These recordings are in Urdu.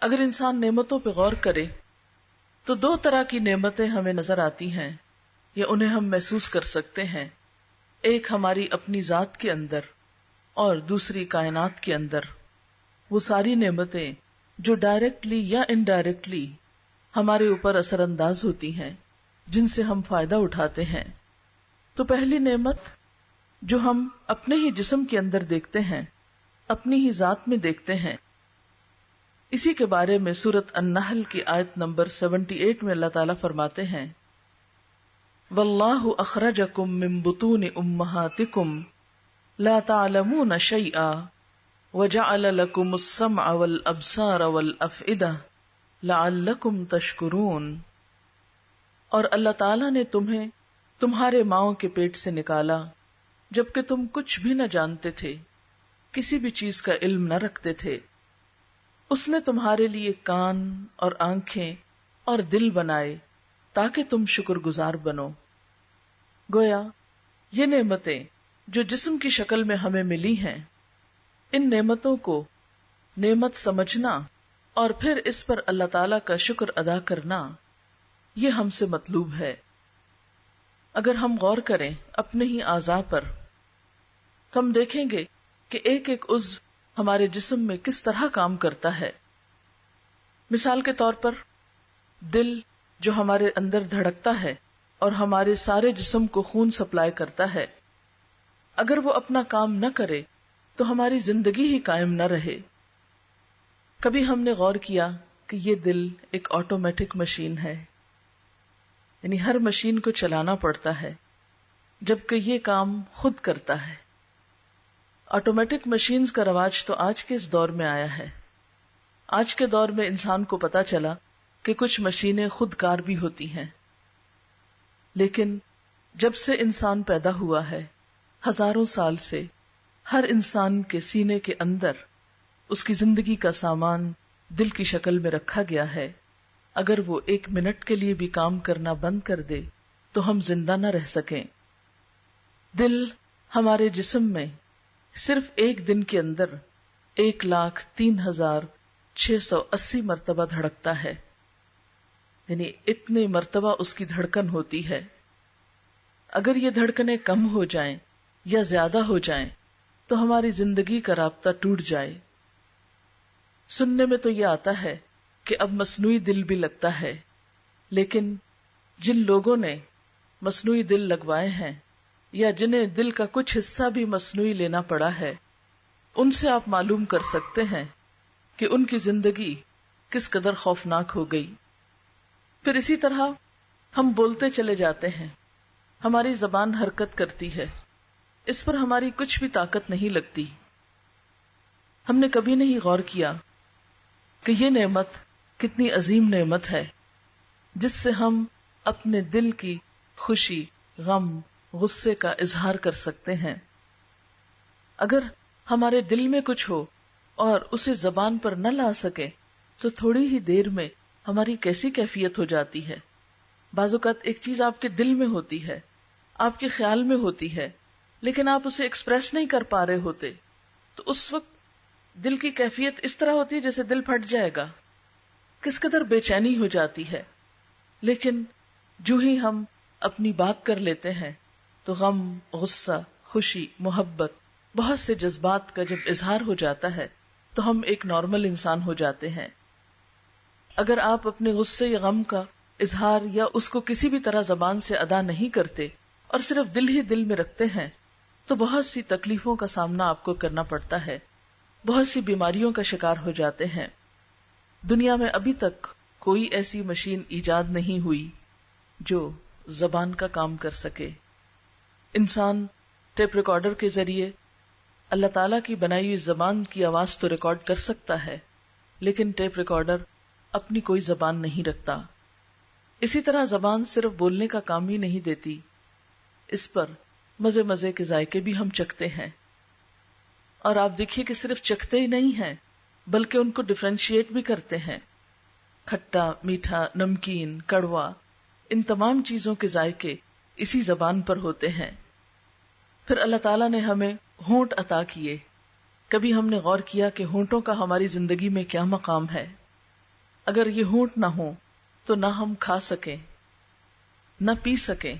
اگر انسان نعمتوں پہ غور کرے تو دو طرح کی نعمتیں ہمیں نظر آتی ہیں یا انہیں ہم محسوس کر سکتے ہیں. ایک ہماری اپنی ذات کے اندر اور دوسری کائنات کے اندر. وہ ساری نعمتیں جو ڈائریکٹلی یا انڈائریکٹلی ہمارے اوپر اثر انداز ہوتی ہیں، جن سے ہم فائدہ اٹھاتے ہیں. تو پہلی نعمت جو ہم اپنے ہی جسم کے اندر دیکھتے ہیں، اپنی ہی ذات میں دیکھتے ہیں، اسی کے بارے میں سورۃ النحل کی آیت نمبر 78 میں اللہ تعالیٰ فرماتے ہیں وَاللَّهُ أَخْرَجَكُم مِّن بُطُونِ أُمَّهَاتِكُمْ لَا تَعْلَمُونَ شَيْئًا وَجَعَلَ لَكُمُ السَّمْعَ وَالْأَبْصَارَ وَالْأَفْئِدَةَ لَعَلَّكُمْ تَشْكُرُونَ. اور اللہ تعالیٰ نے تمہیں تمہارے ماؤں کے پیٹ سے نکالا جبکہ تم کچھ بھی نہ جانتے تھے، کسی بھی چیز کا علم نہ رکھتے تھے. اس نے تمہارے لیے کان اور آنکھیں اور دل بنائے تاکہ تم شکر گزار بنو. گویا یہ نعمتیں جو جسم کی شکل میں ہمیں ملی ہیں، ان نعمتوں کو نعمت سمجھنا اور پھر اس پر اللہ تعالی کا شکر ادا کرنا، یہ ہم سے مطلوب ہے. اگر ہم غور کریں اپنے ہی اعضاء پر تو ہم دیکھیں گے کہ ایک ایک عضو ہمارے جسم میں کس طرح کام کرتا ہے. مثال کے طور پر دل جو ہمارے اندر دھڑکتا ہے اور ہمارے سارے جسم کو خون سپلائی کرتا ہے، اگر وہ اپنا کام نہ کرے تو ہماری زندگی ہی قائم نہ رہے. کبھی ہم نے غور کیا کہ یہ دل ایک آٹومیٹک مشین ہے، یعنی ہر مشین کو چلانا پڑتا ہے جبکہ یہ کام خود کرتا ہے. آٹومیٹک مشینز کا رواج تو آج کے اس دور میں آیا ہے. آج کے دور میں انسان کو پتا چلا کہ کچھ مشینیں خود کار بھی ہوتی ہیں، لیکن جب سے انسان پیدا ہوا ہے، ہزاروں سال سے ہر انسان کے سینے کے اندر اس کی زندگی کا سامان دل کی شکل میں رکھا گیا ہے. اگر وہ 1 منٹ کے لیے بھی کام کرنا بند کر دے تو ہم زندہ نہ رہ سکیں. دل ہمارے جسم میں صرف ایک دن کے اندر 1,03,680 مرتبہ دھڑکتا ہے، یعنی اتنے مرتبہ اس کی دھڑکن ہوتی ہے. اگر یہ دھڑکنیں کم ہو جائیں یا زیادہ ہو جائیں تو ہماری زندگی کا رابطہ ٹوٹ جائے. سننے میں تو یہ آتا ہے کہ اب مصنوعی دل بھی لگتا ہے، لیکن جن لوگوں نے مصنوعی دل لگوائے ہیں یا جنہیں دل کا کچھ حصہ بھی مصنوعی لینا پڑا ہے، ان سے آپ معلوم کر سکتے ہیں کہ ان کی زندگی کس قدر خوفناک ہو گئی. پھر اسی طرح ہم بولتے چلے جاتے ہیں، ہماری زبان حرکت کرتی ہے، اس پر ہماری کچھ بھی طاقت نہیں لگتی. ہم نے کبھی نہیں غور کیا کہ یہ نعمت کتنی عظیم نعمت ہے جس سے ہم اپنے دل کی خوشی، غم، غصے کا اظہار کر سکتے ہیں. اگر ہمارے دل میں کچھ ہو اور اسے زبان پر نہ لا سکے تو تھوڑی ہی دیر میں ہماری کیسی کیفیت ہو جاتی ہے. بعض اوقات ایک چیز آپ کے دل میں ہوتی ہے، آپ کے خیال میں ہوتی ہے، لیکن آپ اسے ایکسپریس نہیں کر پا رہے ہوتے، تو اس وقت دل کی کیفیت اس طرح ہوتی ہے جیسے دل پھٹ جائے گا، کس قدر بے چینی ہو جاتی ہے. لیکن جو ہی ہم اپنی بات کر لیتے ہیں تو غم، غصہ، خوشی، محبت، بہت سے جذبات کا جب اظہار ہو جاتا ہے تو ہم ایک نارمل انسان ہو جاتے ہیں. اگر آپ اپنے غصے یا غم کا اظہار یا اس کو کسی بھی طرح زبان سے ادا نہیں کرتے اور صرف دل ہی دل میں رکھتے ہیں تو بہت سی تکلیفوں کا سامنا آپ کو کرنا پڑتا ہے، بہت سی بیماریوں کا شکار ہو جاتے ہیں. دنیا میں ابھی تک کوئی ایسی مشین ایجاد نہیں ہوئی جو زبان کا کام کر سکے. انسان ٹیپ ریکارڈر کے ذریعے اللہ تعالیٰ کی بنائی ہوئی زبان کی آواز تو ریکارڈ کر سکتا ہے، لیکن ٹیپ ریکارڈر اپنی کوئی زبان نہیں رکھتا. اسی طرح زبان صرف بولنے کا کام ہی نہیں دیتی، اس پر مزے مزے کے ذائقے بھی ہم چکھتے ہیں. اور آپ دیکھیے کہ صرف چکھتے ہی نہیں ہیں بلکہ ان کو ڈفرینشیٹ بھی کرتے ہیں. کھٹا، میٹھا، نمکین، کڑوا، ان تمام چیزوں کے ذائقے اسی زبان پر ہوتے ہیں. پھر اللہ تعالیٰ نے ہمیں ہونٹ عطا کیے. کبھی ہم نے غور کیا کہ ہونٹوں کا ہماری زندگی میں کیا مقام ہے؟ اگر یہ ہونٹ نہ ہو تو نہ ہم کھا سکیں نہ پی سکیں.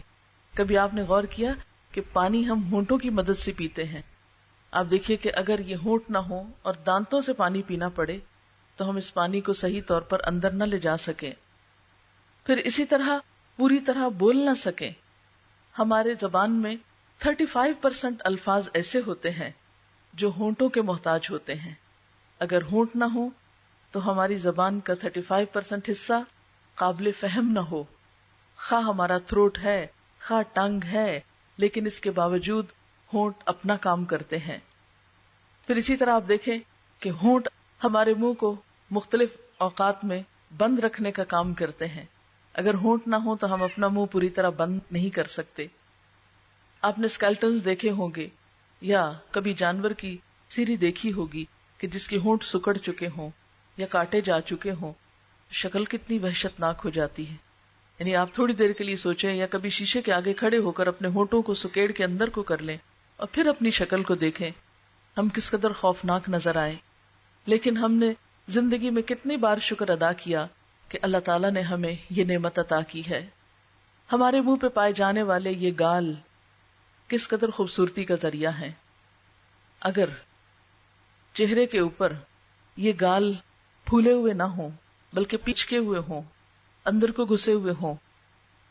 کبھی آپ نے غور کیا کہ پانی ہم ہونٹوں کی مدد سے پیتے ہیں؟ آپ دیکھیے کہ اگر یہ ہونٹ نہ ہو اور دانتوں سے پانی پینا پڑے تو ہم اس پانی کو صحیح طور پر اندر نہ لے جا سکیں. پھر اسی طرح پوری طرح بول نہ سکیں. ہمارے زبان میں 35% الفاظ ایسے ہوتے ہیں جو ہونٹوں کے محتاج ہوتے ہیں. اگر ہونٹ نہ ہو تو ہماری زبان کا 35% حصہ قابل فہم نہ ہو. خواہ ہمارا تھروٹ ہے خواہ ٹنگ ہے، لیکن اس کے باوجود ہونٹ اپنا کام کرتے ہیں. پھر اسی طرح آپ دیکھیں کہ ہونٹ ہمارے منہ کو مختلف اوقات میں بند رکھنے کا کام کرتے ہیں. اگر ہونٹ نہ ہو تو ہم اپنا منہ پوری طرح بند نہیں کر سکتے. آپ نے اسکیلٹنز دیکھے ہوں گے یا کبھی جانور کی سیری دیکھی ہوگی کہ جس کے ہونٹ سکڑ چکے ہوں یا کاٹے جا چکے ہوں. شکل کتنی وحشت ناک ہو جاتی ہے. یعنی آپ تھوڑی دیر کے لیے سوچیں یا کبھی شیشے کے آگے کھڑے ہو کر اپنے ہونٹوں کو سکیڑ کے اندر کو کر لیں اور پھر اپنی شکل کو دیکھیں، ہم کس قدر خوفناک نظر آئے. لیکن ہم نے زندگی میں کتنی بار شکر ادا کیا کہ اللہ تعالیٰ نے ہمیں یہ نعمت عطا کی ہے. ہمارے منہ پہ پائے جانے والے یہ گال کس قدر خوبصورتی کا ذریعہ ہیں. اگر چہرے کے اوپر یہ گال پھولے ہوئے نہ ہوں بلکہ پچکے ہوئے ہوں، اندر کو گھسے ہوئے ہوں،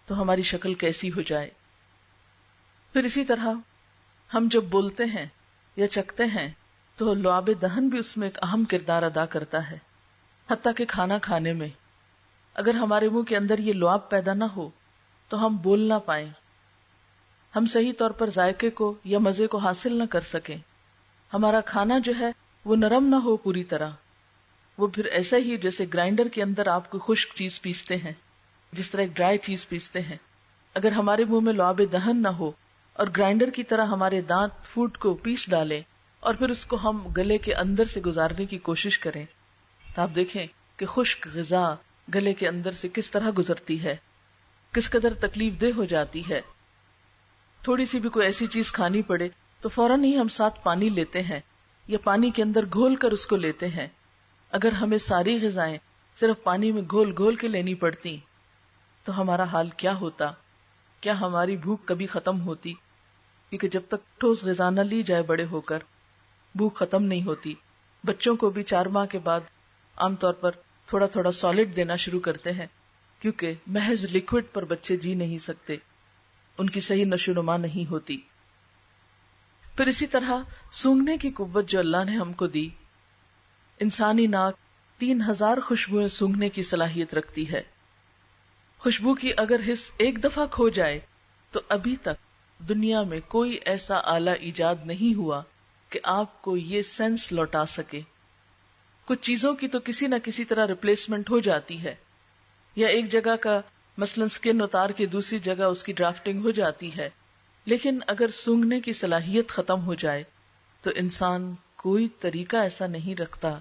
تو ہماری شکل کیسی ہو جائے. پھر اسی طرح ہم جب بولتے ہیں یا چکھتے ہیں تو لعاب دہن بھی اس میں ایک اہم کردار ادا کرتا ہے. حتیٰ کہ کھانا کھانے میں اگر ہمارے منہ کے اندر یہ لعاب پیدا نہ ہو تو ہم بول نہ پائیں، ہم صحیح طور پر ذائقے کو یا مزے کو حاصل نہ کر سکیں. ہمارا کھانا جو ہے وہ نرم نہ ہو پوری طرح. وہ پھر ایسا ہی جیسے گرائنڈر کے اندر آپ کو خشک چیز پیستے ہیں، جس طرح ایک ڈرائی چیز پیستے ہیں. اگر ہمارے منہ میں لعاب دہن نہ ہو اور گرائنڈر کی طرح ہمارے دانت فوڈ کو پیس ڈالیں اور پھر اس کو ہم گلے کے اندر سے گزارنے کی کوشش کریں تو آپ دیکھیں کہ خشک غذا گلے کے اندر سے کس طرح گزرتی ہے، کس قدر تکلیف دہ ہو جاتی ہے. تھوڑی سی بھی کوئی ایسی چیز کھانی پڑے تو فوراً ہی ہم ساتھ پانی لیتے ہیں یا پانی کے اندر گھول کر اس کو لیتے ہیں. اگر ہمیں ساری غذائیں صرف پانی میں گھول گھول کے لینی پڑتی تو ہمارا حال کیا ہوتا؟ کیا ہماری بھوک کبھی ختم ہوتی؟ کیونکہ جب تک ٹھوس غذا نہ لی جائے بڑے ہو کر بھوک ختم نہیں ہوتی. بچوں کو بھی 4 ماہ کے بعد عام طور پر تھوڑا تھوڑا سالڈ دینا شروع کرتے ہیں کیونکہ محض لکوڈ پر بچے جی نہیں سکتے، ان کی صحیح نشو و نما نہیں ہوتی. پھر اسی طرح سونگھنے کی قوت جو اللہ نے ہم کو دی، انسانی ناک 3000 خوشبوئیں سونگھنے کی صلاحیت رکھتی ہے. خوشبو کی اگر حس ایک دفعہ کھو جائے تو ابھی تک دنیا میں کوئی ایسا آلہ ایجاد نہیں ہوا کہ آپ کو یہ سینس لوٹا سکے. کچھ چیزوں کی تو کسی نہ کسی طرح ریپلیسمنٹ ہو جاتی ہے، یا ایک جگہ کا مثلا سکن اتار کے دوسری جگہ اس کی ڈرافٹنگ ہو جاتی ہے، لیکن اگر سونگھنے کی صلاحیت ختم ہو جائے تو انسان کوئی طریقہ ایسا نہیں رکھتا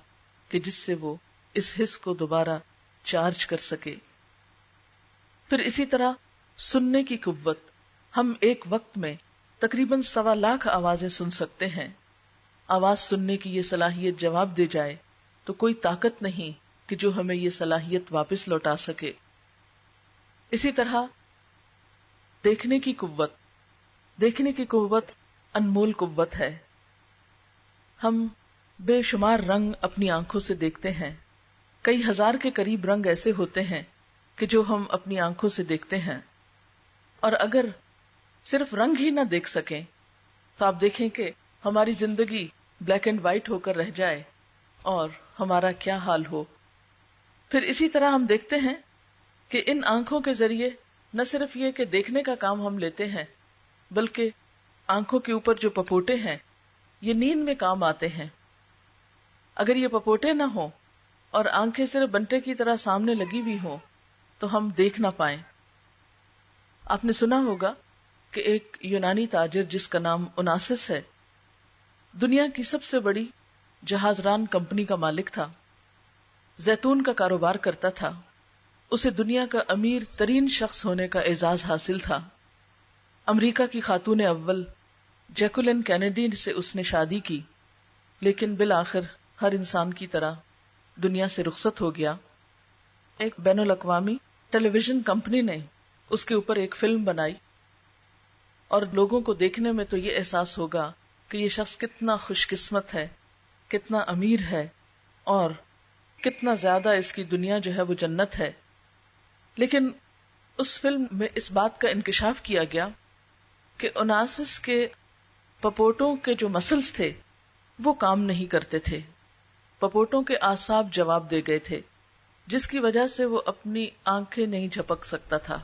کہ جس سے وہ اس حس کو دوبارہ چارج کر سکے. پھر اسی طرح سننے کی قوت، ہم ایک وقت میں تقریباً 1.25 لاکھ آوازیں سن سکتے ہیں. آواز سننے کی یہ صلاحیت جواب دے جائے تو کوئی طاقت نہیں کہ جو ہمیں یہ صلاحیت واپس لوٹا سکے. اسی طرح دیکھنے کی قوت انمول قوت ہے. ہم بے شمار رنگ اپنی آنکھوں سے دیکھتے ہیں. کئی ہزار کے قریب رنگ ایسے ہوتے ہیں کہ جو ہم اپنی آنکھوں سے دیکھتے ہیں. اور اگر صرف رنگ ہی نہ دیکھ سکیں تو آپ دیکھیں کہ ہماری زندگی بلیک اینڈ وائٹ ہو کر رہ جائے اور ہمارا کیا حال ہو. پھر اسی طرح ہم دیکھتے ہیں کہ ان آنکھوں کے ذریعے نہ صرف یہ کہ دیکھنے کا کام ہم لیتے ہیں، بلکہ آنکھوں کے اوپر جو پپوٹے ہیں یہ نیند میں کام آتے ہیں. اگر یہ پپوٹے نہ ہوں اور آنکھیں صرف بنٹے کی طرح سامنے لگی ہوئی ہوں تو ہم دیکھ نہ پائیں. آپ نے سنا ہوگا کہ ایک یونانی تاجر جس کا نام اوناسس ہے، دنیا کی سب سے بڑی جہاز ران کمپنی کا مالک تھا، زیتون کا کاروبار کرتا تھا. اسے دنیا کا امیر ترین شخص ہونے کا اعزاز حاصل تھا. امریکہ کی خاتون اول جیکولین کینیڈی سے اس نے شادی کی، لیکن بالآخر ہر انسان کی طرح دنیا سے رخصت ہو گیا. ایک بین الاقوامی ٹیلی ویژن کمپنی نے اس کے اوپر ایک فلم بنائی، اور لوگوں کو دیکھنے میں تو یہ احساس ہوگا کہ یہ شخص کتنا خوش قسمت ہے، کتنا امیر ہے، اور کتنا زیادہ اس کی دنیا جو ہے وہ جنت ہے. لیکن اس فلم میں اس بات کا انکشاف کیا گیا کہ اوناسس کے پپوٹوں کے جو مسلز تھے وہ کام نہیں کرتے تھے، پپوٹوں کے اعصاب جواب دے گئے تھے، جس کی وجہ سے وہ اپنی آنکھیں نہیں جھپک سکتا تھا.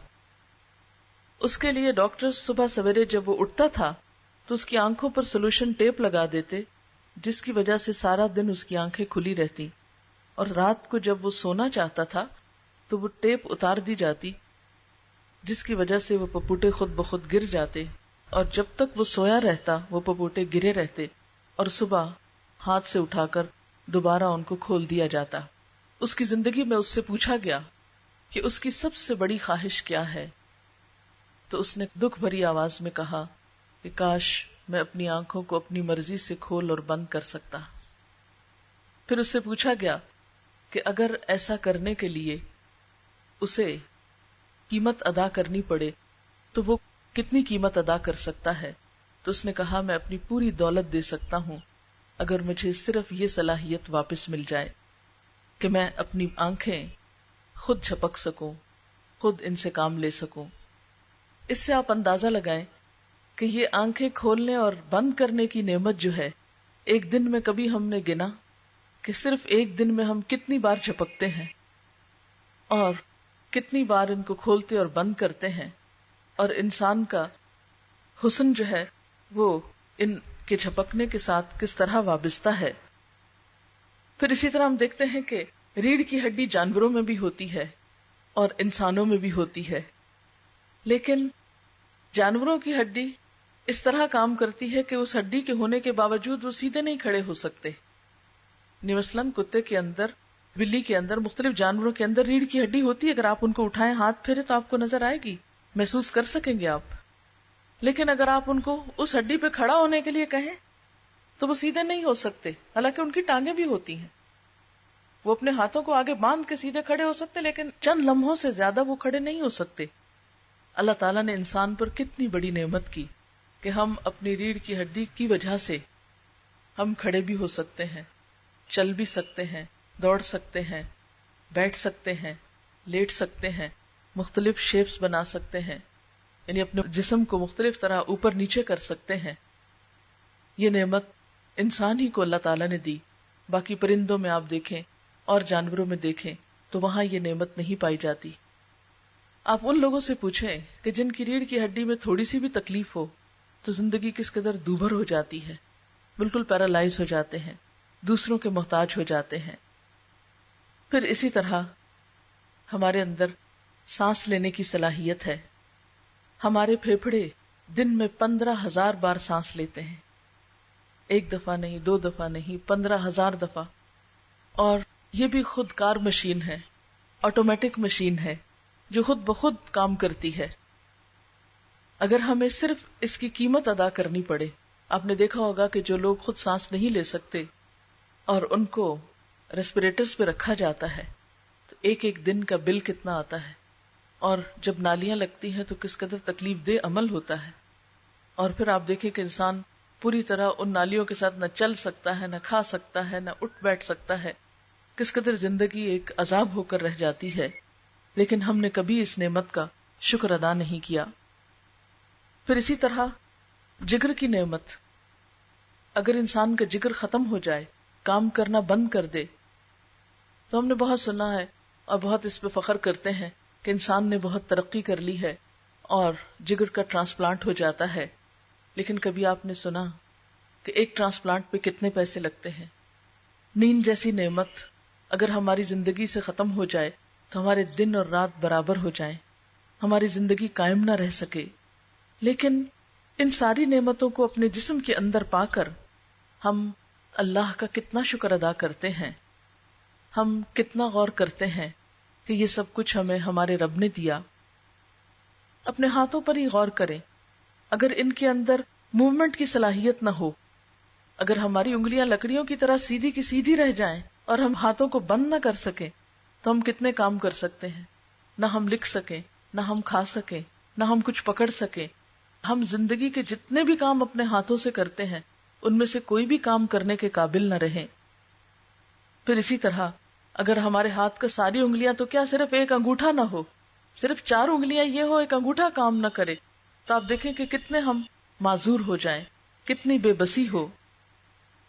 اس کے لیے ڈاکٹر صبح سویرے جب وہ اٹھتا تھا تو اس کی آنکھوں پر سولوشن ٹیپ لگا دیتے، جس کی وجہ سے سارا دن اس کی آنکھیں کھلی رہتی، اور رات کو جب وہ سونا چاہتا تھا تو وہ ٹیپ اتار دی جاتی، جس کی وجہ سے وہ پپوٹے خود بخود گر جاتے، اور جب تک وہ سویا رہتا وہ پپوٹے گرے رہتے، اور صبح ہاتھ سے اٹھا کر دوبارہ ان کو کھول دیا جاتا. اس کی زندگی میں اس سے پوچھا گیا کہ اس کی سب سے بڑی خواہش کیا ہے، تو اس نے دکھ بھری آواز میں کہا کہ کاش میں اپنی آنکھوں کو اپنی مرضی سے کھول اور بند کر سکتا. پھر اس سے پوچھا گیا کہ اگر ایسا کرنے کے لیے اسے قیمت ادا کرنی پڑے تو وہ کتنی قیمت ادا کر سکتا ہے، تو اس نے کہا میں اپنی پوری دولت دے سکتا ہوں اگر مجھے صرف یہ صلاحیت واپس مل جائے کہ میں اپنی آنکھیں خود جھپک سکوں، خود ان سے کام لے سکوں. اس سے آپ اندازہ لگائیں کہ یہ آنکھیں کھولنے اور بند کرنے کی نعمت جو ہے، ایک دن میں کبھی ہم نے گنا کہ صرف ایک دن میں ہم کتنی بار جھپکتے ہیں اور کتنی بار ان کو کھولتے اور بند کرتے ہیں، اور انسان کا حسن جو ہے وہ ان کے جھپکنے کے ساتھ کس طرح وابستہ ہے. پھر اسی طرح ہم دیکھتے ہیں کہ ریڑھ کی ہڈی جانوروں میں بھی ہوتی ہے اور انسانوں میں بھی ہوتی ہے، لیکن جانوروں کی ہڈی اس طرح کام کرتی ہے کہ اس ہڈی کے ہونے کے باوجود وہ سیدھے نہیں کھڑے ہو سکتے. مثلاً کتے کے اندر، بلی کے اندر، مختلف جانوروں کے اندر ریڑھ کی ہڈی ہوتی ہے، اگر آپ ان کو اٹھائیں، ہاتھ پھیرے تو آپ کو نظر آئے گی، محسوس کر سکیں گے آپ. لیکن اگر آپ ان کو اس ہڈی پہ کھڑا ہونے کے لیے کہیں تو وہ سیدھے نہیں ہو سکتے، حالانکہ ان کی ٹانگیں بھی ہوتی ہیں. وہ اپنے ہاتھوں کو آگے باندھ کے سیدھے کھڑے ہو سکتے، لیکن چند لمحوں سے زیادہ وہ کھڑے نہیں ہو سکتے. اللہ تعالیٰ نے انسان پر کتنی بڑی نعمت کی کہ ہم اپنی ریڑھ کی ہڈی کی وجہ سے ہم کھڑے بھی ہو سکتے ہیں، چل بھی سکتے ہیں، دوڑ سکتے ہیں، بیٹھ سکتے ہیں، لیٹ سکتے ہیں، مختلف شیپس بنا سکتے ہیں، یعنی اپنے جسم کو مختلف طرح اوپر نیچے کر سکتے ہیں. یہ نعمت انسان ہی کو اللہ تعالیٰ نے دی. باقی پرندوں میں آپ دیکھیں اور جانوروں میں دیکھیں تو وہاں یہ نعمت نہیں پائی جاتی. آپ ان لوگوں سے پوچھیں کہ جن کی ریڑھ کی ہڈی میں تھوڑی سی بھی تکلیف ہو تو زندگی کس قدر دوبھر ہو جاتی ہے، بالکل پیرالائز ہو جاتے ہیں، دوسروں کے محتاج ہو جاتے ہیں. پھر اسی طرح ہمارے اندر سانس لینے کی صلاحیت ہے. ہمارے پھیپھڑے دن میں 15,000 بار سانس لیتے ہیں، ایک دفعہ نہیں، 2 دفعہ نہیں، 15,000 دفعہ. اور یہ بھی خود کار مشین ہے، آٹومیٹک مشین ہے جو خود بخود کام کرتی ہے. اگر ہمیں صرف اس کی قیمت ادا کرنی پڑے، آپ نے دیکھا ہوگا کہ جو لوگ خود سانس نہیں لے سکتے اور ان کو ریسپیریٹرز پہ رکھا جاتا ہے تو ایک ایک دن کا بل کتنا آتا ہے، اور جب نالیاں لگتی ہیں تو کس قدر تکلیف دہ عمل ہوتا ہے. اور پھر آپ دیکھیں کہ انسان پوری طرح ان نالیوں کے ساتھ نہ چل سکتا ہے، نہ کھا سکتا ہے، نہ اٹھ بیٹھ سکتا ہے، کس قدر زندگی ایک عذاب ہو کر رہ جاتی ہے. لیکن ہم نے کبھی اس نعمت کا شکر ادا نہیں کیا. پھر اسی طرح جگر کی نعمت، اگر انسان کا جگر ختم ہو جائے، کام کرنا بند کر دے، تو ہم نے بہت سنا ہے اور بہت اس پہ فخر کرتے ہیں کہ انسان نے بہت ترقی کر لی ہے اور جگر کا ٹرانسپلانٹ ہو جاتا ہے. لیکن کبھی آپ نے سنا کہ ایک ٹرانسپلانٹ پہ کتنے پیسے لگتے ہیں؟ نیند جیسی نعمت اگر ہماری زندگی سے ختم ہو جائے تو ہمارے دن اور رات برابر ہو جائیں، ہماری زندگی قائم نہ رہ سکے. لیکن ان ساری نعمتوں کو اپنے جسم کے اندر پا کر ہم اللہ کا کتنا شکر ادا کرتے ہیں، ہم کتنا غور کرتے ہیں کہ یہ سب کچھ ہمیں ہمارے رب نے دیا. اپنے ہاتھوں پر ہی غور کریں، اگر ان کے اندر موومنٹ کی صلاحیت نہ ہو، اگر ہماری انگلیاں لکڑیوں کی طرح سیدھی کی سیدھی رہ جائیں اور ہم ہاتھوں کو بند نہ کر سکیں تو ہم کتنے کام کر سکتے ہیں؟ نہ ہم لکھ سکیں، نہ ہم کھا سکیں، نہ ہم کچھ پکڑ سکیں. ہم زندگی کے جتنے بھی کام اپنے ہاتھوں سے کرتے ہیں ان میں سے کوئی بھی کام کرنے کے قابل نہ رہیں. پھر اسی طرح اگر ہمارے ہاتھ کا ساری انگلیاں تو کیا صرف ایک انگوٹھا نہ ہو، صرف 4 انگلیاں یہ ہو، ایک انگوٹھا کام نہ کرے، تو آپ دیکھیں کہ کتنے ہم معذور ہو جائیں، کتنی بے بسی ہو.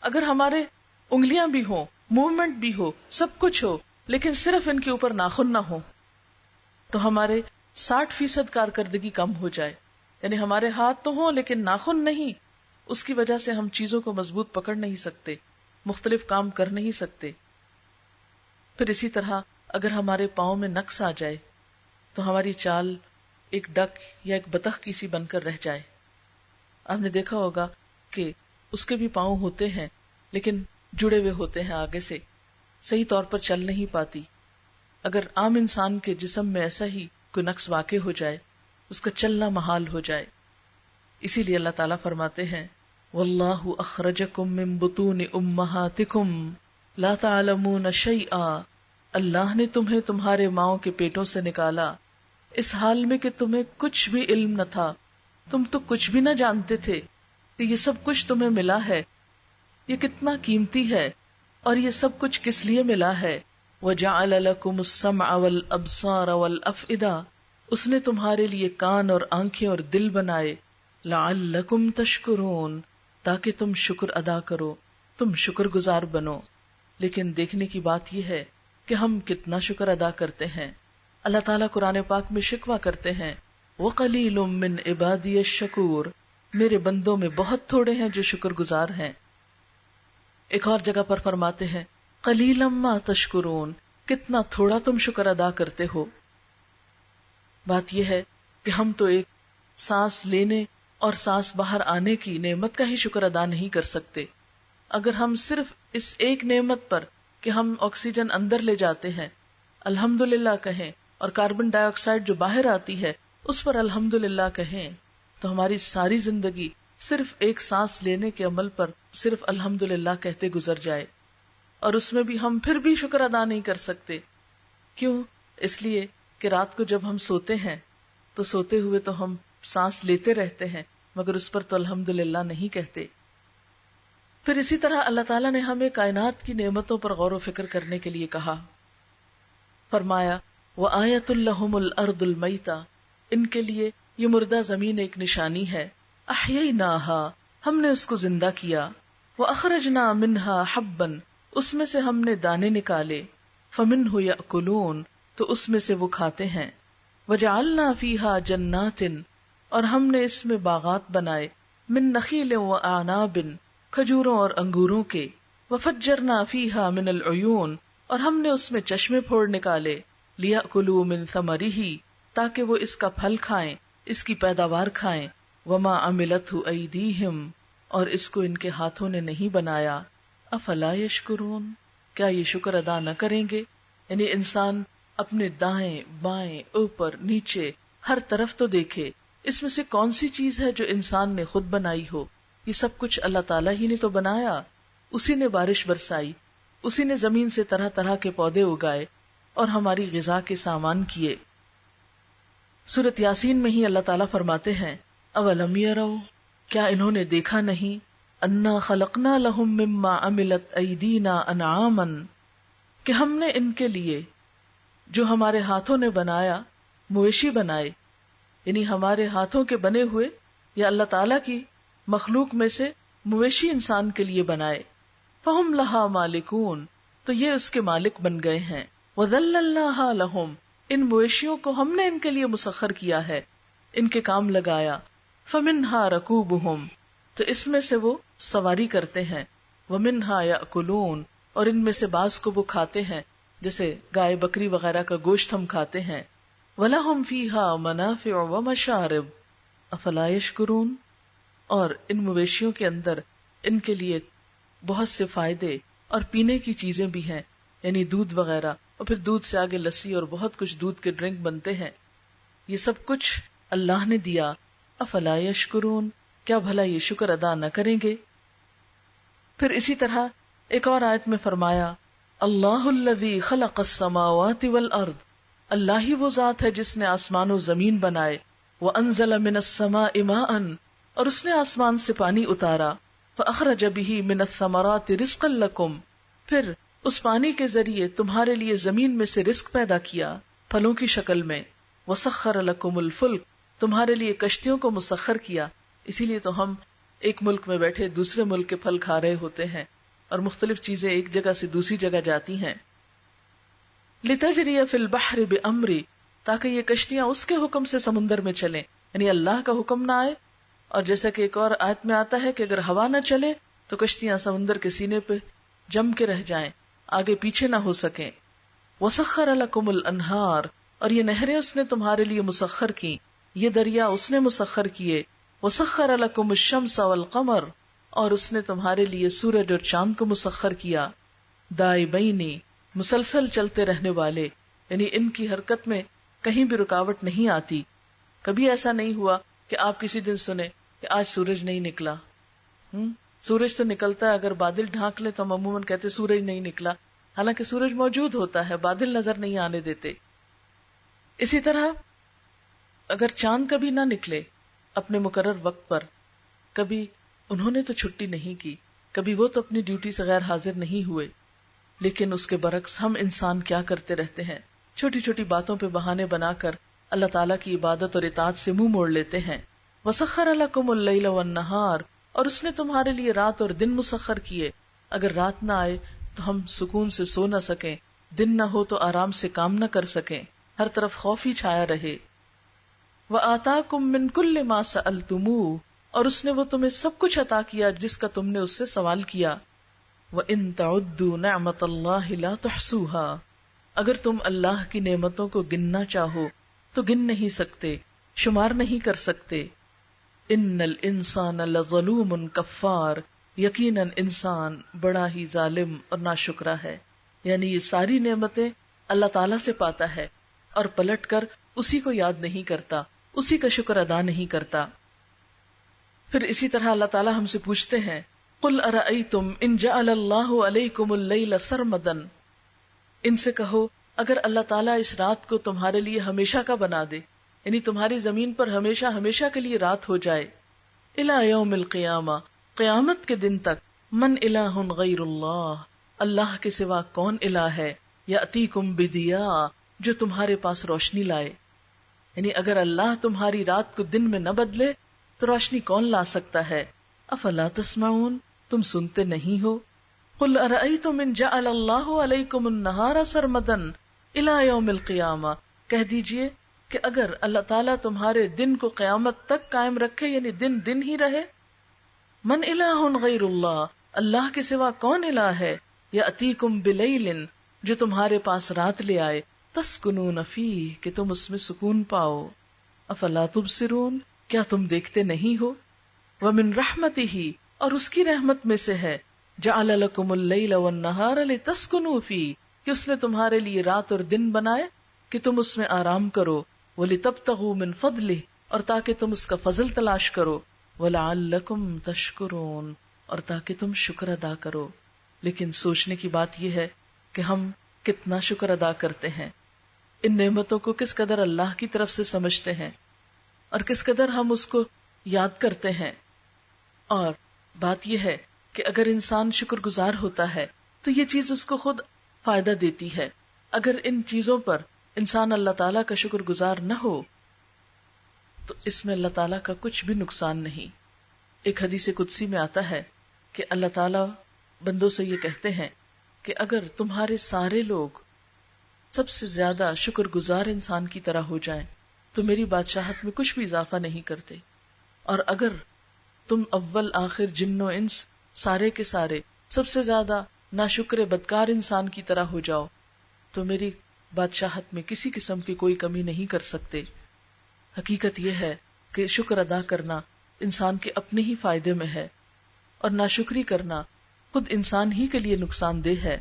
اگر ہمارے انگلیاں بھی ہوں، موومنٹ بھی ہو، سب کچھ ہو، لیکن صرف ان کے اوپر ناخن نہ ہو تو ہمارے 60% کارکردگی کم ہو جائے. یعنی ہمارے ہاتھ تو ہوں لیکن ناخن نہیں، اس کی وجہ سے ہم چیزوں کو مضبوط پکڑ نہیں سکتے، مختلف کام کر نہیں سکتے. پھر اسی طرح اگر ہمارے پاؤں میں نقص آ جائے تو ہماری چال ایک ڈک یا ایک بطخ کی سی بن کر رہ جائے. آپ نے دیکھا ہوگا کہ اس کے بھی پاؤں ہوتے ہیں لیکن جڑے ہوئے ہوتے ہیں آگے سے، صحیح طور پر چل نہیں پاتی. اگر عام انسان کے جسم میں ایسا ہی کوئی نقص واقع ہو جائے، اس کا چلنا محال ہو جائے. اسی لیے اللہ تعالیٰ فرماتے ہیں واللہ اخرجکم من بطون امہاتکم لا تعلمون شیئا، اللہ نے تمہیں تمہارے ماؤں کے پیٹوں سے نکالا اس حال میں کہ تمہیں کچھ بھی علم نہ تھا، تم تو کچھ بھی نہ جانتے تھے کہ یہ سب کچھ تمہیں ملا ہے. یہ کتنا قیمتی ہے اور یہ سب کچھ کس لیے ملا ہے. وَجَعَلَ لَكُمُ السَّمْعَ وَالْأَبْصَارَ وَالْأَفْئِدَةَ، اس نے تمہارے لیے کان اور آنکھیں اور دل بنائے. لَعَلَّكُمْ تَشْكُرُونَ، تاکہ تم شکر ادا کرو، تم شکر گزار بنو. لیکن دیکھنے کی بات یہ ہے کہ ہم کتنا شکر ادا کرتے ہیں. اللہ تعالیٰ قرآن پاک میں شکوہ کرتے ہیں وَقَلِيلٌ مِّنْ عِبَادِيَ الشَّكُورُ، میرے بندوں میں بہت تھوڑے ہیں جو شکر گزار ہیں. ایک اور جگہ پر فرماتے ہیں قَلِيلًا مَا تَشْكُرُونَ، کتنا تھوڑا تم شکر ادا کرتے ہو. بات یہ ہے کہ ہم تو ایک سانس لینے اور سانس باہر آنے کی نعمت کا ہی شکر ادا نہیں کر سکتے. اگر ہم صرف اس ایک نعمت پر کہ ہم آکسیجن اندر لے جاتے ہیں الحمدللہ کہیں اور کاربن ڈائی آکسائڈ جو باہر آتی ہے اس پر الحمدللہ کہیں تو ہماری ساری زندگی صرف ایک سانس لینے کے عمل پر صرف الحمدللہ کہتے گزر جائے. اور اس میں بھی ہم پھر بھی شکر ادا نہیں کر سکتے. کیوں؟ اس لیے کہ رات کو جب ہم سوتے ہیں تو سوتے ہوئے تو ہم سانس لیتے رہتے ہیں مگر اس پر تو الحمدللہ نہیں کہتے. پھر اسی طرح اللہ تعالیٰ نے ہمیں کائنات کی نعمتوں پر غور و فکر کرنے کے لیے کہا. فرمایا وَآیَةٌ لَهُمُ الْأَرْضُ الْمَيْتَةُ، ان کے لیے یہ مردہ زمین ایک نشانی ہے. أَحْيَيْنَاهَا، ہم نے اس کو زندہ کیا. وَأَخْرَجْنَا مِنْهَا حَبًّا، اس میں سے ہم نے دانے نکالے. فَمِنْهُ يَأْكُلُونَ، تو اس میں سے وہ کھاتے ہیں. وَجَعَلْنَا فِيهَا جَنَّاتٍ، اور ہم نے اس میں باغات بنائے. مِن نَخِيلٍ وَأَعْنَابٍ، کھجوروں اور انگوروں کے. وَفَجَّرْنَا فِيهَا مِنَ الْعُيُونِ، اور ہم نے اس میں چشمے پھوڑ نکالے. لِيَأْكُلُوا مِن ثَمَرِهِ، تاکہ وہ اس کا پھل کھائیں، اس کی پیداوار کھائیں. وَمَا عَمِلَتْهُ أَيْدِيهِمْ، اور اس کو ان کے ہاتھوں نے نہیں بنایا. أَفَلَا يَشْكُرُونَ، کیا یہ شکر ادا نہ کریں گے؟ یعنی انسان اپنے دائیں بائیں اوپر نیچے ہر طرف تو دیکھے، اس میں سے کون سی چیز ہے جو انسان نے خود بنائی ہو؟ یہ سب کچھ اللہ تعالیٰ ہی نے تو بنایا. اسی نے بارش برسائی، اسی نے زمین سے طرح طرح کے پودے اگائے اور ہماری غذا کے سامان کیے. سورۃ یاسین میں ہی اللہ تعالیٰ فرماتے ہیں اولم یروا، کیا انہوں نے دیکھا نہیں، انا خلقنا لہم مما عملت ایدینا انعاما، کہ ہم نے ان کے لیے جو ہمارے ہاتھوں نے بنایا مویشی بنائے. یعنی ہمارے ہاتھوں کے بنے ہوئے یا اللہ تعالیٰ کی مخلوق میں سے مویشی انسان کے لیے بنائے. فہم لہا مالکون، تو یہ اس کے مالک بن گئے ہیں. وذللناہا لہم، ان مویشیوں کو ہم نے ان کے لیے مسخر کیا ہے، ان کے کام لگایا. فمنہا رکوبہم، تو اس میں سے وہ سواری کرتے ہیں. ومنہا یأکلون، اور ان میں سے بعض کو وہ کھاتے ہیں، جیسے گائے بکری وغیرہ کا گوشت ہم کھاتے ہیں. وَلَهُمْ فِيهَا مَنَافِعُ وَمَشَارِبُ أَفَلَا يَشْكُرُونَ، اور ان مویشیوں کے اندر ان کے لیے بہت سے فائدے اور پینے کی چیزیں بھی ہیں، یعنی دودھ وغیرہ، اور پھر دودھ سے آگے لسی اور بہت کچھ دودھ کے ڈرنک بنتے ہیں. یہ سب کچھ اللہ نے دیا. افلا یشکرون، کیا بھلا یہ شکر ادا نہ کریں گے؟ پھر اسی طرح ایک اور آیت میں فرمایا اللہ الذی خلق السماوات والارض، اللہ ہی وہ ذات ہے جس نے آسمان و زمین بنائے، وانزل من السماء ماء، اور اس نے آسمان سے پانی اتارا، فاخرج به من الثمرات رزقا لکم، پھر اس پانی کے ذریعے تمہارے لیے زمین میں سے رزق پیدا کیا پھلوں کی شکل میں، وسخر لکم الفلک، تمہارے لیے کشتیوں کو مسخر کیا. اسی لیے تو ہم ایک ملک میں بیٹھے دوسرے ملک کے پھل کھا رہے ہوتے ہیں اور مختلف چیزیں ایک جگہ سے دوسری جگہ جاتی ہیں. لتجری فی البحر بامری، تاکہ یہ کشتیاں اس کے حکم سے سمندر میں چلیں، یعنی اللہ کا حکم نہ آئے. اور جیسا کہ ایک اور آیت میں آتا ہے کہ اگر ہوا نہ چلے تو کشتیاں سمندر کے سینے پہ جم کے رہ جائیں، آگے پیچھے نہ ہو سکیں. وسخر لکم الانہار، اور یہ نہریں اس نے تمہارے لیے مسخر کی، یہ دریا اس نے مسخر کیے. وسخر لکم الشمس والقمر، اور اس نے تمہارے لیے سورج اور چاند کو مسخر کیا. دائبینی، مسلسل چلتے رہنے والے، یعنی ان کی حرکت میں کہیں بھی رکاوٹ نہیں آتی. کبھی ایسا نہیں ہوا کہ آپ کسی دن سنیں کہ آج سورج نہیں نکلا. سورج تو نکلتا ہے، اگر بادل ڈھانک لے تو ہم عموماً کہتے سورج نہیں نکلا، حالانکہ سورج موجود ہوتا ہے، بادل نظر نہیں آنے دیتے. اسی طرح اگر چاند کبھی نہ نکلے اپنے مقرر وقت پر، کبھی انہوں نے تو چھٹی نہیں کی، کبھی وہ تو اپنی ڈیوٹی سے غیر حاضر نہیں ہوئے، لیکن اس کے برعکس ہم انسان کیا کرتے رہتے ہیں، چھوٹی چھوٹی باتوں پہ بہانے بنا کر اللہ تعالیٰ کی عبادت اور اطاعت سے منہ موڑ لیتے ہیں. وسخر لکم اللیل والنہار، اور اس نے تمہارے لیے رات اور دن مسخر کیے. اگر رات نہ آئے تو ہم سکون سے سو نہ سکیں، دن نہ ہو تو آرام سے کام نہ کر سکیں، ہر طرف خوف ہی چھایا رہے. وآتاکم من کل ما سألتموہ، اور اس نے وہ تمہیں سب کچھ عطا کیا جس کا تم نے اس سے سوال کیا. وَإِن تَعُدُّوا نِعْمَةَ اللَّهِ لَا تُحْصُوهَا، اگر تم اللہ کی نعمتوں کو گننا چاہو تو گن نہیں سکتے، شمار نہیں کر سکتے. ان الانسان لظلوم کفار، یقیناً انسان بڑا ہی ظالم اور ناشکرا ہے. یعنی یہ ساری نعمتیں اللہ تعالیٰ سے پاتا ہے اور پلٹ کر اسی کو یاد نہیں کرتا، اسی کا شکر ادا نہیں کرتا. پھر اسی طرح اللہ تعالیٰ ہم سے پوچھتے ہیں قل ارأیتم ان جعل اللہ علیکم اللیل سرمدا، ان سے کہو اگر اللہ تعالیٰ اس رات کو تمہارے لیے ہمیشہ کا بنا دے، یعنی تمہاری زمین پر ہمیشہ ہمیشہ کے لیے رات ہو جائے، الی یوم القیامہ، قیامت کے دن تک، من الہ غیر اللہ، اللہ کے سوا کون الہ ہے، یاتیکم بدیاء، جو تمہارے پاس روشنی لائے. یعنی اگر اللہ تمہاری رات کو دن میں نہ بدلے تو روشنی کون لا سکتا ہے. افلا تسمعون، تم سنتے نہیں ہو. قل ارأیتم ان جعل اللہ علیکم النہار سرمدا الی یوم القیامہ، کہہ دیجئے کہ اگر اللہ تعالیٰ تمہارے دن کو قیامت تک قائم رکھے، یعنی دن دن ہی رہے، من الہ غیر اللہ، اللہ کے سوا کون الہ ہے، یاتیکم بلیل، جو تمہارے پاس رات لے آئے، تسکنون فیہ، کہ تم اس میں سکون پاؤ. افلا تبصرون، کیا تم دیکھتے نہیں ہو. ومن رحمتہ، اور اس کی رحمت میں سے ہے، جعل لکم اللیل والنہار لتسکنوا فیہ، کہ اس نے تمہارے لیے رات اور دن بنائے کہ تم اس میں آرام کرو. ولتبتغوا من فضلہ، اور تاکہ تم اس کا فضل تلاش کرو. ولعلکم تشکرون، اور تاکہ تم شکر ادا کرو. لیکن سوچنے کی بات یہ ہے کہ ہم کتنا شکر ادا کرتے ہیں، ان نعمتوں کو کس قدر اللہ کی طرف سے سمجھتے ہیں اور کس قدر ہم اس کو یاد کرتے ہیں. اور بات یہ ہے کہ اگر انسان شکر گزار ہوتا ہے تو یہ چیز اس کو خود فائدہ دیتی ہے. اگر ان چیزوں پر انسان اللہ تعالیٰ کا شکر گزار نہ ہو تو اس میں اللہ تعالیٰ کا کچھ بھی نقصان نہیں. ایک حدیث قدسی میں آتا ہے کہ اللہ تعالیٰ بندوں سے یہ کہتے ہیں کہ اگر تمہارے سارے لوگ سب سے زیادہ شکر گزار انسان کی طرح ہو جائیں تو میری بادشاہت میں کچھ بھی اضافہ نہیں کرتے، اور اگر تم اول آخر جن و انس سارے کے سارے سب سے زیادہ ناشکر بدکار انسان کی طرح ہو جاؤ تو میری بادشاہت میں کسی قسم کی کوئی کمی نہیں کر سکتے. حقیقت یہ ہے کہ شکر ادا کرنا انسان کے اپنے ہی فائدے میں ہے اور ناشکری کرنا خود انسان ہی کے لیے نقصان دہ ہے.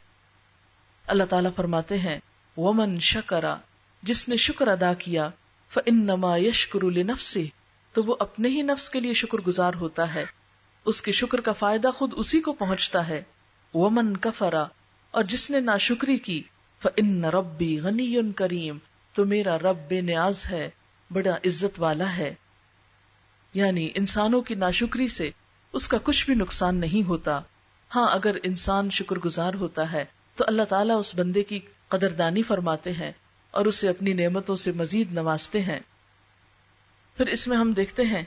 اللہ تعالیٰ فرماتے ہیں ومن شکرا، جس نے شکر ادا کیا، فانما یشکر لنفسہ، تو وہ اپنے ہی نفس کے لیے شکر گزار ہوتا ہے، اس کے شکر کا فائدہ خود اسی کو پہنچتا ہے. ومن کفرا، اور جس نے ناشکری کی فإن ربی غنی کریم، تو میرا رب بے نیاز ہے، بڑا عزت والا ہے. یعنی انسانوں کی ناشکری سے اس کا کچھ بھی نقصان نہیں ہوتا. ہاں اگر انسان شکر گزار ہوتا ہے تو اللہ تعالیٰ اس بندے کی قدردانی فرماتے ہیں اور اسے اپنی نعمتوں سے مزید نوازتے ہیں. پھر اس میں ہم دیکھتے ہیں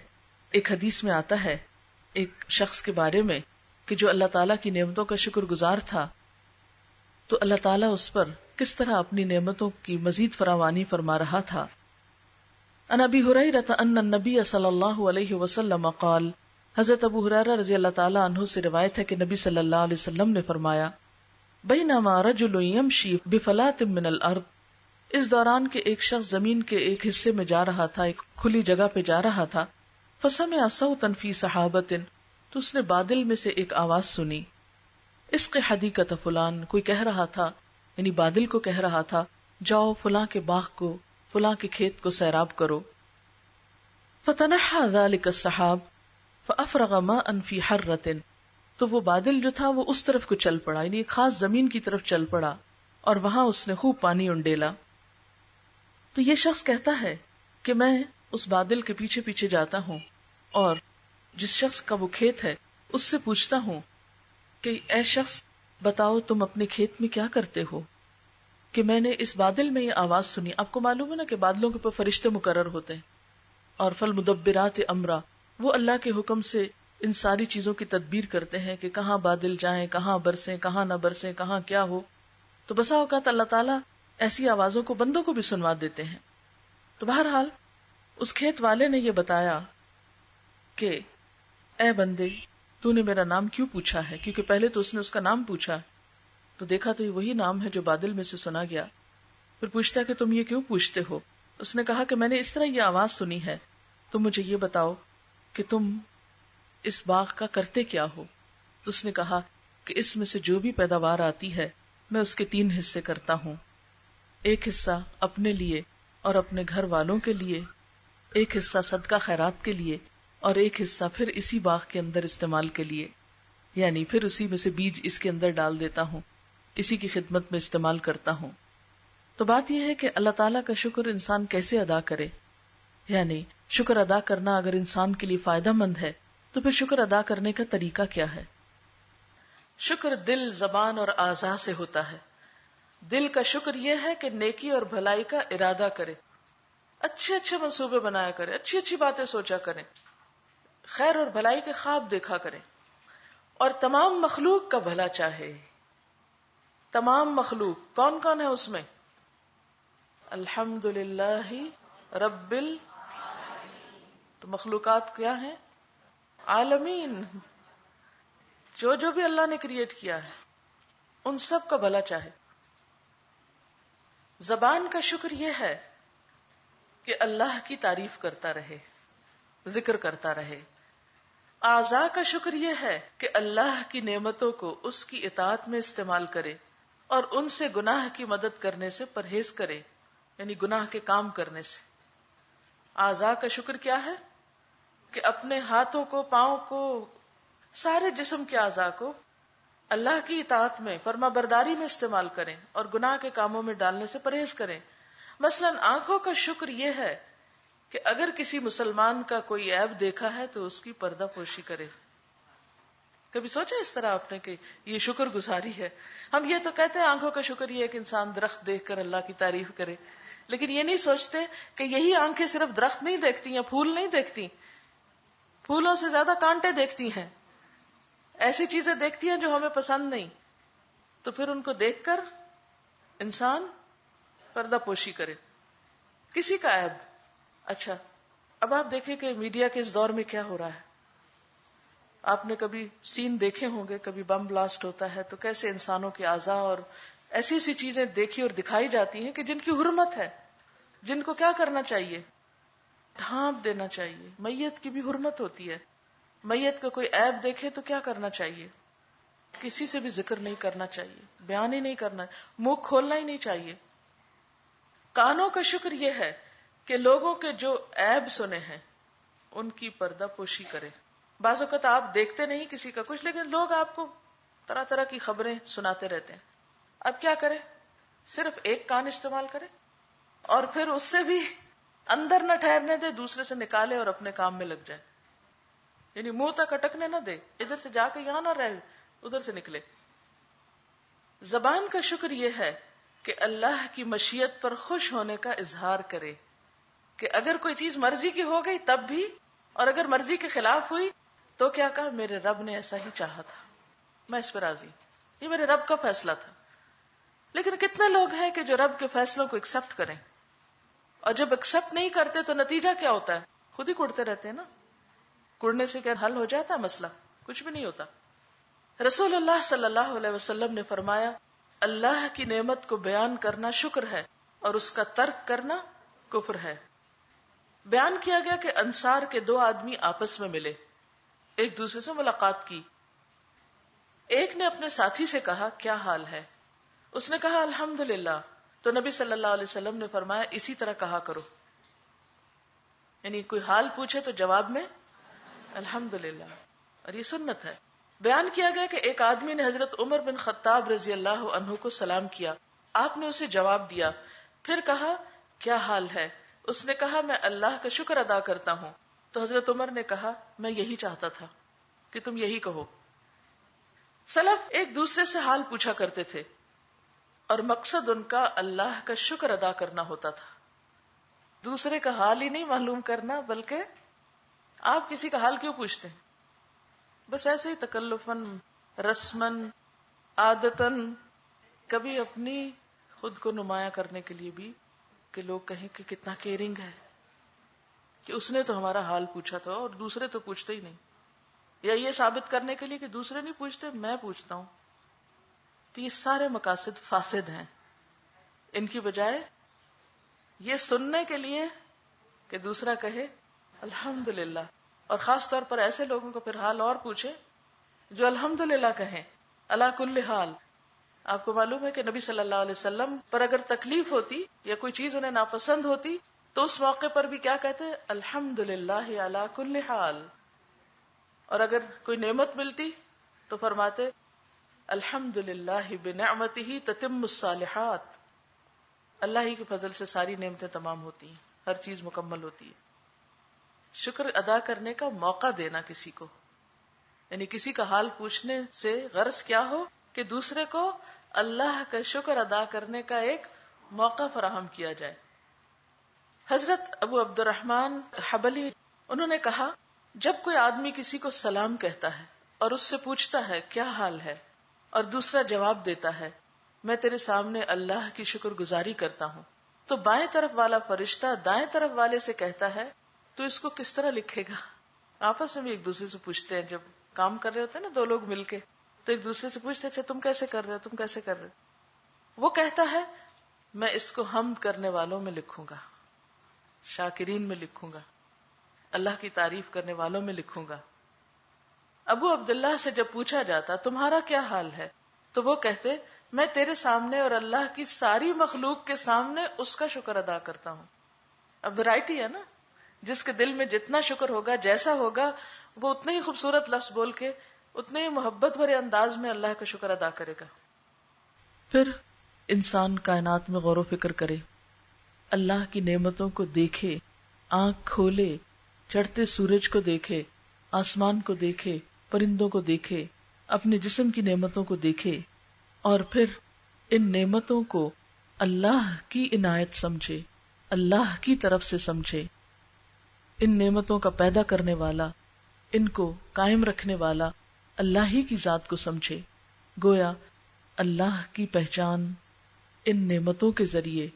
ایک حدیث میں آتا ہے ایک شخص کے بارے میں کہ جو اللہ تعالیٰ کی نعمتوں کا شکر گزار تھا تو اللہ تعالیٰ اس پر کس طرح اپنی نعمتوں کی مزید فراوانی فرما رہا تھا. عن ابی ہریرہ ان النبی صلی اللہ علیہ وسلم قال، حضرت ابو ہریرہ رضی اللہ تعالیٰ عنہ سے روایت ہے کہ نبی صلی اللہ علیہ وسلم نے فرمایا، بینما رجل یمشی بفلاۃ من الارض، اس دوران کہ ایک شخص زمین کے ایک حصے میں جا رہا تھا، ایک کھلی جگہ پہ جا رہا تھا، فسمع صوتا فی سحابۃ، تو اس نے بادل میں سے ایک آواز سنی، اسق حدیقۃ فلان، کوئی کہہ رہا تھا یعنی بادل کو کہہ رہا تھا جاؤ فلاں کے باغ کو، فلاں کے کھیت کو سیراب کرو. فتنحى ذلك السحاب فافرغ ماء في حرۃ، تو وہ بادل جو تھا وہ اس طرف کو چل پڑا، یعنی ایک خاص زمین کی طرف چل پڑا اور وہاں اس نے خوب پانی انڈیلا. تو یہ شخص کہتا ہے کہ میں اس بادل کے پیچھے پیچھے جاتا ہوں اور جس شخص کا وہ کھیت ہے اس سے پوچھتا ہوں کہ اے شخص بتاؤ تم اپنے کھیت میں کیا کرتے ہو، کہ میں نے اس بادل میں یہ آواز سنی. آپ کو معلوم ہے نا کہ بادلوں کے اوپر فرشتے مقرر ہوتے ہیں، اور فالمدبرات امرا، وہ اللہ کے حکم سے ان ساری چیزوں کی تدبیر کرتے ہیں کہ کہاں بادل جائیں، کہاں برسیں، کہاں نہ برسیں، کہاں کیا ہو. تو بسا اوقات اللہ تعالیٰ ایسی آوازوں کو بندوں کو بھی سنوا دیتے ہیں. تو بہرحال اس کھیت والے نے یہ بتایا کہ اے بندے تو نے میرا نام کیوں پوچھا ہے، کیونکہ پہلے تو اس نے اس کا نام پوچھا تو دیکھا تو یہ وہی نام ہے جو بادل میں سے سنا گیا. پھر پوچھتا کہ تم یہ کیوں پوچھتے ہو. اس نے کہا کہ میں نے اس طرح یہ آواز سنی ہے، تو مجھے یہ بتاؤ کہ تم اس باغ کا کرتے کیا ہو. تو اس نے کہا کہ اس میں سے جو بھی پیداوار آتی ہے میں اس کے 3 حصے کرتا ہوں، ایک حصہ اپنے لیے اور اپنے گھر والوں کے لیے، ایک حصہ صدقہ خیرات کے لیے، اور ایک حصہ پھر اسی باغ کے اندر استعمال کے لیے، یعنی پھر اسی میں سے بیج اس کے اندر ڈال دیتا ہوں، اسی کی خدمت میں استعمال کرتا ہوں. تو بات یہ ہے کہ اللہ تعالیٰ کا شکر انسان کیسے ادا کرے، یعنی شکر ادا کرنا اگر انسان کے لیے فائدہ مند ہے تو پھر شکر ادا کرنے کا طریقہ کیا ہے. شکر دل، زبان اور اعضاء سے ہوتا ہے. دل کا شکر یہ ہے کہ نیکی اور بھلائی کا ارادہ کرے، اچھے اچھے منصوبے بنایا کرے، اچھی اچھی باتیں سوچا کرے، خیر اور بھلائی کے خواب دیکھا کرے، اور تمام مخلوق کا بھلا چاہے. تمام مخلوق کون کون ہے اس میں؟ الحمدللہ رب تو مخلوقات کیا ہیں؟ عالمین، جو بھی اللہ نے کریٹ کیا ہے ان سب کا بھلا چاہے. زبان کا شکر یہ ہے کہ اللہ کی تعریف کرتا رہے، ذکر کرتا رہے. اعضاء کا شکر یہ ہے کہ اللہ کی نعمتوں کو اس کی اطاعت میں استعمال کرے اور ان سے گناہ کی مدد کرنے سے پرہیز کرے، یعنی گناہ کے کام کرنے سے. اعضاء کا شکر کیا ہے کہ اپنے ہاتھوں کو، پاؤں کو، سارے جسم کے اعضاء کو اللہ کی اطاعت میں، فرما برداری میں استعمال کریں اور گناہ کے کاموں میں ڈالنے سے پرہیز کریں. مثلا آنکھوں کا شکر یہ ہے کہ اگر کسی مسلمان کا کوئی عیب دیکھا ہے تو اس کی پردہ پوشی کرے. کبھی سوچا اس طرح آپ نے کہ یہ شکر گزاری ہے؟ ہم یہ تو کہتے ہیں آنکھوں کا شکر یہ ہے کہ انسان درخت دیکھ کر اللہ کی تعریف کرے، لیکن یہ نہیں سوچتے کہ یہی آنکھیں صرف درخت نہیں دیکھتی ہیں، پھول نہیں دیکھتی، پھولوں سے زیادہ کانٹے دیکھتی ہیں، ایسی چیزیں دیکھتی ہیں جو ہمیں پسند نہیں. تو پھر ان کو دیکھ کر انسان پردہ پوشی کرے. کسی کا عیب. اچھا اب آپ دیکھیں کہ میڈیا کے اس دور میں کیا ہو رہا ہے. آپ نے کبھی سین دیکھے ہوں گے، کبھی بم بلاسٹ ہوتا ہے تو کیسے انسانوں کے اعضاء اور ایسی ایسی چیزیں دیکھی اور دکھائی جاتی ہیں کہ جن کی حرمت ہے، جن کو کیا کرنا چاہیے؟ ڈھانپ دینا چاہیے. میت کی بھی حرمت ہوتی ہے. میت کا کوئی عیب دیکھے تو کیا کرنا چاہیے؟ کسی سے بھی ذکر نہیں کرنا چاہیے، بیان ہی نہیں کرنا، منہ کھولنا ہی نہیں چاہیے. کانوں کا شکر یہ ہے کہ لوگوں کے جو عیب سنے ہیں ان کی پردہ پوشی کرے. بعض اوقات آپ دیکھتے نہیں کسی کا کچھ، لیکن لوگ آپ کو طرح طرح کی خبریں سناتے رہتے ہیں. اب کیا کرے؟ صرف ایک کان استعمال کرے اور پھر اس سے بھی اندر نہ ٹھہرنے دے، دوسرے سے نکالے اور اپنے کام میں لگ جائے. یعنی منہ تک اٹکنے نہ دے، ادھر سے جا کے یہاں نہ رہے، ادھر سے نکلے. زبان کا شکر یہ ہے کہ اللہ کی مشیت پر خوش ہونے کا اظہار کرے کہ اگر کوئی چیز مرضی کی ہو گئی تب بھی، اور اگر مرضی کے خلاف ہوئی تو کیا کہا؟ میرے رب نے ایسا ہی چاہا تھا، میں اس پر راضی، یہ میرے رب کا فیصلہ تھا. لیکن کتنے لوگ ہیں کہ جو رب کے فیصلوں کو ایکسپٹ کریں، اور جب ایکسپٹ نہیں کرتے تو نتیجہ کیا ہوتا ہے؟ خود ہی کڑتے رہتے ہیں نا. کڑنے سے کیا حل ہو جاتا ہے مسئلہ؟ کچھ بھی نہیں ہوتا. رسول اللہ صلی اللہ علیہ وسلم نے فرمایا، اللہ کی نعمت کو بیان کرنا شکر ہے اور اس کا ترک کرنا کفر ہے. بیان کیا گیا کہ انصار کے 2 آدمی آپس میں ملے، ایک دوسرے سے ملاقات کی. ایک نے اپنے ساتھی سے کہا کیا حال ہے؟ اس نے کہا الحمدللہ. تو نبی صلی اللہ علیہ وسلم نے فرمایا اسی طرح کہا کرو. یعنی کوئی حال پوچھے تو جواب میں الحمدللہ، اور یہ سنت ہے. بیان کیا گیا کہ ایک آدمی نے حضرت عمر بن خطاب رضی اللہ عنہ کو سلام کیا، آپ نے اسے جواب دیا، پھر کہا کیا حال ہے؟ اس نے کہا میں اللہ کا شکر ادا کرتا ہوں. تو حضرت عمر نے کہا میں یہی چاہتا تھا کہ تم یہی کہو. سلف ایک دوسرے سے حال پوچھا کرتے تھے اور مقصد ان کا اللہ کا شکر ادا کرنا ہوتا تھا. دوسرے کا حال ہی نہیں معلوم کرنا، بلکہ آپ کسی کا حال کیوں پوچھتے ہیں؟ بس ایسے ہی تکلفاً، رسماً، عادتاً، کبھی اپنی خود کو نمایاں کرنے کے لیے بھی کہ لوگ کہیں کہ کتنا کیئرنگ ہے، کہ اس نے تو ہمارا حال پوچھا تھا اور دوسرے تو پوچھتے ہی نہیں. یا یہ ثابت کرنے کے لیے کہ دوسرے نہیں پوچھتے میں پوچھتا ہوں. تو یہ سارے مقاصد فاسد ہیں. ان کی بجائے یہ سننے کے لیے کہ دوسرا کہے الحمدللہ، اور خاص طور پر ایسے لوگوں کو پھر حال اور پوچھے جو الحمدللہ کہیں علی کل حال. آپ کو معلوم ہے کہ نبی صلی اللہ علیہ وسلم پر اگر تکلیف ہوتی یا کوئی چیز انہیں ناپسند ہوتی تو اس موقع پر بھی کیا کہتے؟ الحمدللہ علی کل حال. اور اگر کوئی نعمت ملتی تو فرماتے الحمدللہ بنعمتہ تتم الصالحات. اللہ ہی کے فضل سے ساری نعمتیں تمام ہوتی ہیں، ہر چیز مکمل ہوتی ہے. شکر ادا کرنے کا موقع دینا کسی کو، یعنی کسی کا حال پوچھنے سے غرض کیا ہو کہ دوسرے کو اللہ کا شکر ادا کرنے کا ایک موقع فراہم کیا جائے. حضرت ابو عبد الرحمن حبلی انہوں نے کہا جب کوئی آدمی کسی کو سلام کہتا ہے اور اس سے پوچھتا ہے کیا حال ہے اور دوسرا جواب دیتا ہے میں تیرے سامنے اللہ کی شکر گزاری کرتا ہوں، تو بائیں طرف والا فرشتہ دائیں طرف والے سے کہتا ہے تو اس کو کس طرح لکھے گا؟ آپس میں بھی ایک دوسرے سے پوچھتے ہیں، جب کام کر رہے ہوتے ہیں نا 2 لوگ مل کے، تو ایک دوسرے سے پوچھتے اچھا تم کیسے کر رہے ہو، تم کیسے کر رہے ہو؟ وہ کہتا ہے میں اس کو حمد کرنے والوں میں لکھوں گا، شاکرین میں لکھوں گا، اللہ کی تعریف کرنے والوں میں لکھوں گا. ابو عبداللہ سے جب پوچھا جاتا تمہارا کیا حال ہے تو وہ کہتے میں تیرے سامنے اور اللہ کی ساری مخلوق کے سامنے اس کا شکر ادا کرتا ہوں. اب ویرائٹی ہے نا، جس کے دل میں جتنا شکر ہوگا، جیسا ہوگا، وہ اتنے ہی خوبصورت لفظ بول کے اتنے ہی محبت بھرے انداز میں اللہ کا شکر ادا کرے گا. پھر انسان کائنات میں غور و فکر کرے، اللہ کی نعمتوں کو دیکھے، آنکھ کھولے، چڑھتے سورج کو دیکھے، آسمان کو دیکھے، پرندوں کو دیکھے، اپنے جسم کی نعمتوں کو دیکھے، اور پھر ان نعمتوں کو اللہ کی عنایت سمجھے، اللہ کی طرف سے سمجھے. ان نعمتوں کا پیدا کرنے والا، ان کو قائم رکھنے والا اللہ ہی کی ذات کو سمجھے. گویا اللہ کی پہچان ان نعمتوں کے ذریعے،